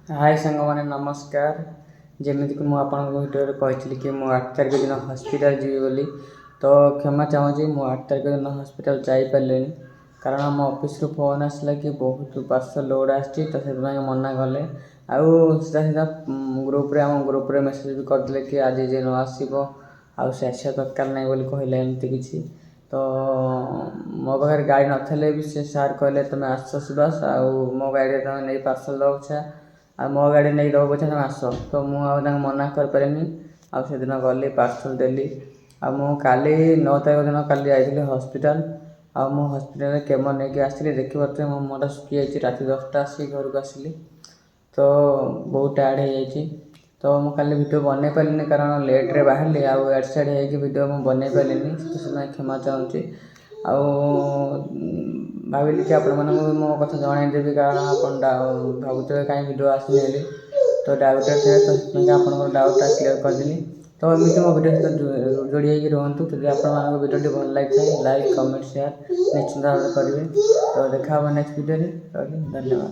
हाय सांग मैंने नमस्कार। जमीक मुझे भिडियो कही कि मुझे 8 तारिख दिन हस्पिटाल जीवी बोली तो क्षमा चाहूँगी मुझे 8 तारिख दिन हस्पिटाल जापारे कारण आम ऑफिस रू फोन आसला कि बहुत पार्सल लोड आसी तो से मना कले आउ सीधा सीधा ग्रुप मेसेज भी करते कि आज जे न आसो से आसा दरकार नहीं बोली कहले एमती किसी तो मो पाखे गाड़ी नथिले भी से सार कहले तुम आस सुभाष मो गाड़ी तुम नहीं पार्सल दो छा आ मो गाड़ी नहीं दब पछे तुम आस तो मुझे मना कर से दिन गली पार्सल देली काली 9 तारिख दिन काली जाइली हस्पिटाल हस्पिटाल केमो नहीं आसली देखी पारे मो मुँह सुखी जाइए रात 10टा आसिक घर को आसली तो बहुत टायर्ड हो जाइए तो मुझे काली भिडियो बनई पारे कारण लेट्रे बाहरी आउ एड साइड हो भिडियो मुझे बनई पारे से क्षमा चाहूँगी भाविली कि आपण मानक मो कथा जनईदेवी कारण आप भावुथे कहीं भिडियो आसनी तो डाउटर थे तो आप डाउटा क्लीयर करदेली तो एमती मो भिडियो सहित जोड़ी रुहतु जब आप भिडियो भल लगी लाइक कमेंट शेयर निश्चिंत भाव करेंगे तो देखा नेक्स्ट भिडियो धन्यवाद।